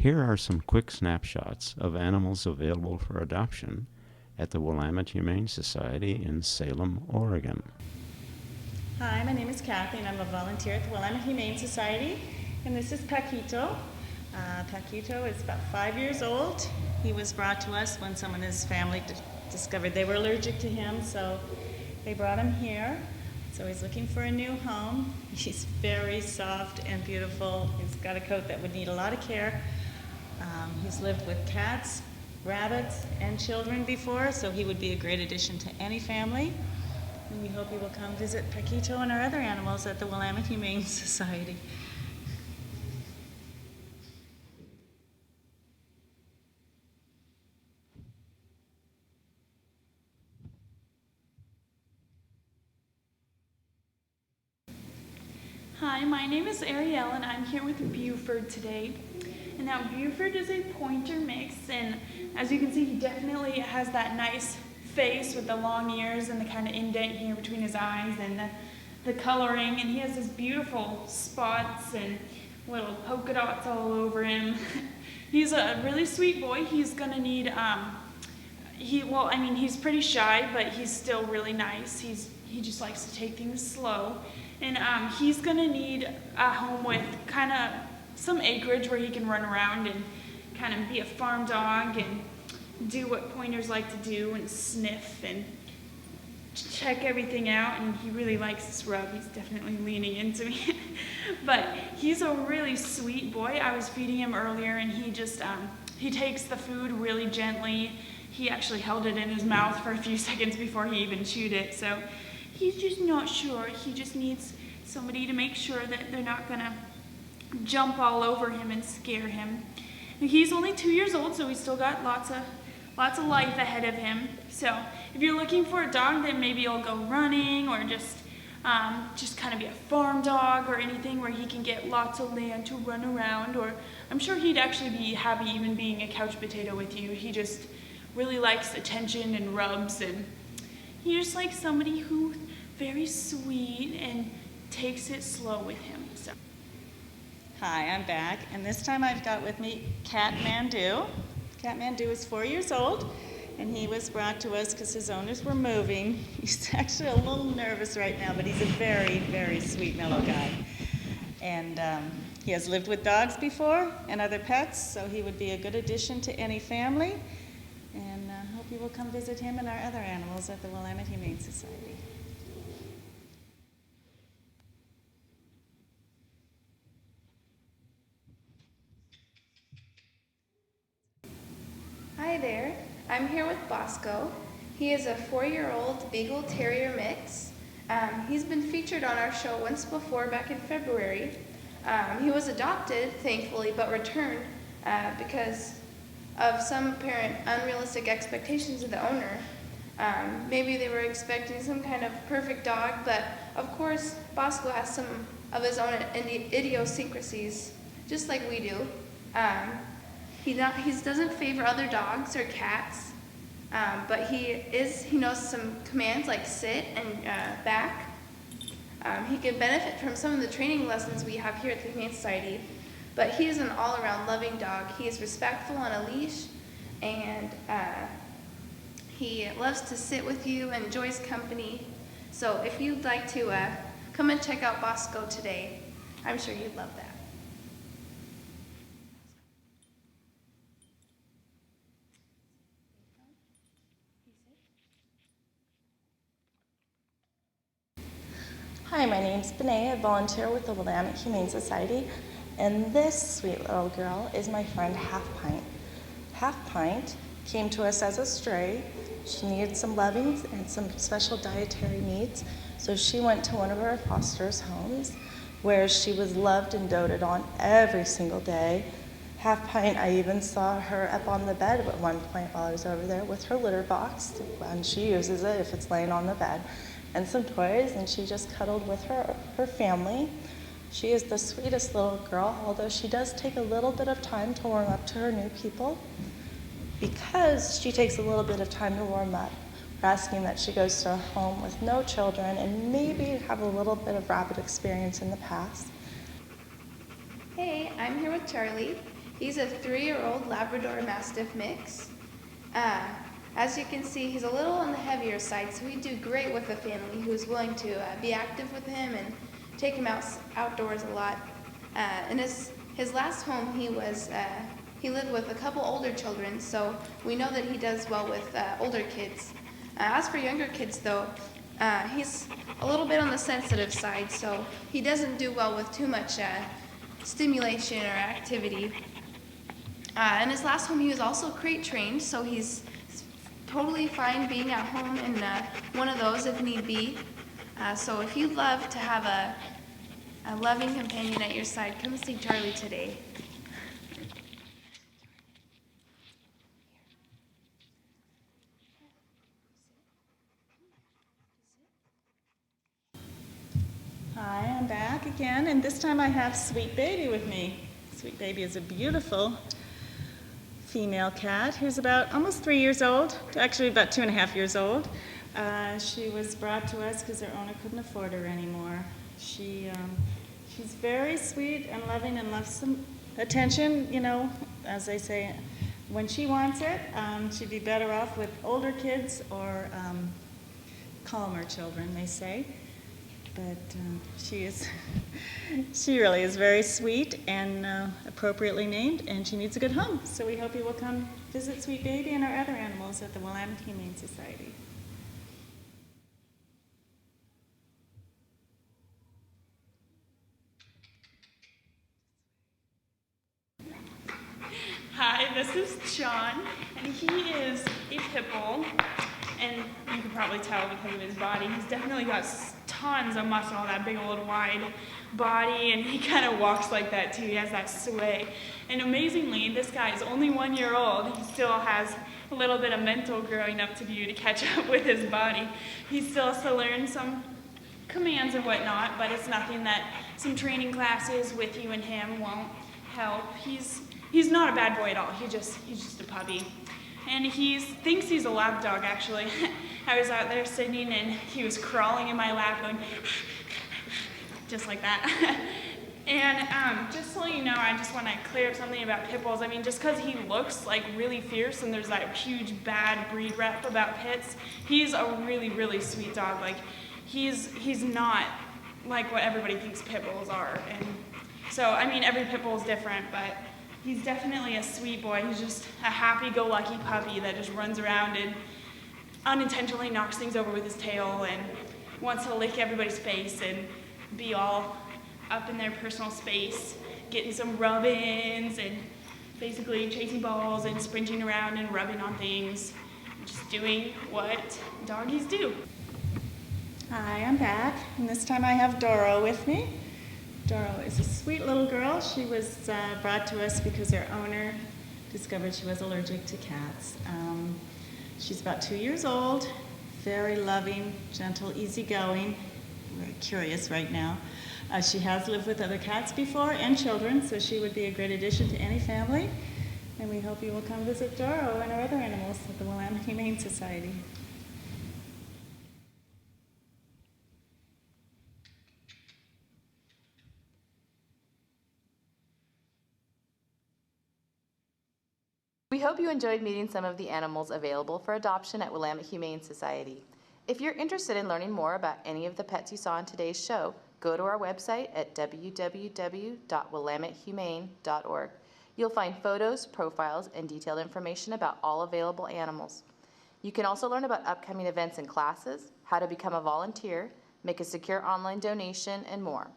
Here are some quick snapshots of animals available for adoption at the Willamette Humane Society in Salem, Oregon. Hi, my name is Kathy and I'm a volunteer at the Willamette Humane Society, and this is Paquito. Paquito is about 5 years old. He was brought to us when someone in his family discovered they were allergic to him, so they brought him here. So he's looking for a new home. He's very soft and beautiful. He's got a coat that would need a lot of care. He's lived with cats, rabbits, and children before, so he would be a great addition to any family. And we hope you will come visit Paquito and our other animals at the Willamette Humane Society. Hi, my name is Ariel and I'm here with Buford today. And now Buford is a pointer mix, and as you can see, he definitely has that nice face with the long ears and the kind of indent here between his eyes and the coloring, and he has this beautiful spots and little polka dots all over him. He's a really sweet boy. He's gonna need he's pretty shy, but he's still really nice. He just likes to take things slow, and he's gonna need a home with kind of some acreage where he can run around and kind of be a farm dog and do what pointers like to do and sniff and check everything out. And he really likes this rub. He's definitely leaning into me. But he's a really sweet boy. I was feeding him earlier and he just, he takes the food really gently. He actually held it in his mouth for a few seconds before he even chewed it. So he's just not sure. He just needs somebody to make sure that they're not gonna jump all over him and scare him. And he's only 2 years old, so he's still got lots of life ahead of him. So if you're looking for a dog that maybe will go running or just kind of be a farm dog or anything where he can get lots of land to run around, or I'm sure he'd actually be happy even being a couch potato with you. He just really likes attention and rubs, and he just likes somebody who's very sweet and takes it slow with him. So. Hi, I'm back, and this time I've got with me Cat Mandu. Cat Mandu is 4 years old, and he was brought to us because his owners were moving. He's actually a little nervous right now, but he's a very, very sweet, mellow guy. And he has lived with dogs before and other pets, so he would be a good addition to any family. And I hope you will come visit him and our other animals at the Willamette Humane Society. Hi there, I'm here with Bosco. He is a 4-year-old Beagle Terrier mix. He's been featured on our show once before back in February. He was adopted, thankfully, but returned because of some apparent unrealistic expectations of the owner. Maybe they were expecting some kind of perfect dog, but of course Bosco has some of his own idiosyncrasies, just like we do. He doesn't favor other dogs or cats, but he knows some commands like sit and back. He can benefit from some of the training lessons we have here at the Humane Society, but he is an all-around loving dog. He is respectful on a leash, and he loves to sit with you and enjoys company. So if you'd like to come and check out Bosco today, I'm sure you'd love that. Hi, my name's Benet. I volunteer with the Willamette Humane Society, and this sweet little girl is my friend Half Pint. Half Pint came to us as a stray. She needed some loving and some special dietary needs, so she went to one of our foster's homes where she was loved and doted on every single day. Half Pint, I even saw her up on the bed at one point while I was over there with her litter box, and she uses it if it's laying on the bed, and some toys, and she just cuddled with her family. She is the sweetest little girl, although she does take a little bit of time to warm up to her new people. Because she takes a little bit of time to warm up, we're asking that she goes to a home with no children and maybe have a little bit of rabbit experience in the past. Hey, I'm here with Charlie. He's a 3-year-old Labrador Mastiff mix. As you can see, he's a little on the heavier side, so he'd do great with a family who's willing to be active with him and take him outdoors a lot. In his last home, he lived with a couple older children, so we know that he does well with older kids. As for younger kids, though, he's a little bit on the sensitive side, so he doesn't do well with too much stimulation or activity. In his last home, he was also crate trained, so he's totally fine being at home in one of those if need be. So if you'd love to have a loving companion at your side, come see Charlie today. Hi, I'm back again, and this time I have Sweet Baby with me. Sweet Baby is a beautiful female cat who's about almost 3 years old, actually about 2.5 years old. She was brought to us because her owner couldn't afford her anymore. She's very sweet and loving and loves some attention, you know, as they say, when she wants it. She'd be better off with older kids or calmer children, they say. But she really is very sweet and appropriately named, and she needs a good home. So we hope you will come visit Sweet Baby and our other animals at the Willamette Humane Society. Hi, this is John, and he is a pit bull, and you can probably tell because of his body. He's definitely got tons of muscle, that big old wide body, and he kind of walks like that too. He has that sway. And amazingly, this guy is only 1 year old. He still has a little bit of mental growing up to do to catch up with his body. He still has to learn some commands and whatnot, but it's nothing that some training classes with you and him won't help. He's not a bad boy at all. He's just a puppy. And he thinks he's a lap dog, actually. I was out there sitting and he was crawling in my lap going just like that. And just so you know, I just want to clear up something about pit bulls. I mean, just because he looks like really fierce and there's that huge bad breed rep about pits, he's a really, really sweet dog. Like, he's not like what everybody thinks pit bulls are. And so, I mean, every pit bull is different, but he's definitely a sweet boy. He's just a happy-go-lucky puppy that just runs around and unintentionally knocks things over with his tail and wants to lick everybody's face and be all up in their personal space, getting some rub-ins and basically chasing balls and sprinting around and rubbing on things, just doing what doggies do. Hi, I'm back, and this time I have Doro with me. Doro is a sweet little girl. She was brought to us because her owner discovered she was allergic to cats. She's about 2 years old, very loving, gentle, easygoing. We're curious right now. She has lived with other cats before and children, so she would be a great addition to any family. And we hope you will come visit Doro and our other animals at the Willamette Humane Society. We hope you enjoyed meeting some of the animals available for adoption at Willamette Humane Society. If you're interested in learning more about any of the pets you saw in today's show, go to our website at www.willamettehumane.org. You'll find photos, profiles, and detailed information about all available animals. You can also learn about upcoming events and classes, how to become a volunteer, make a secure online donation, and more.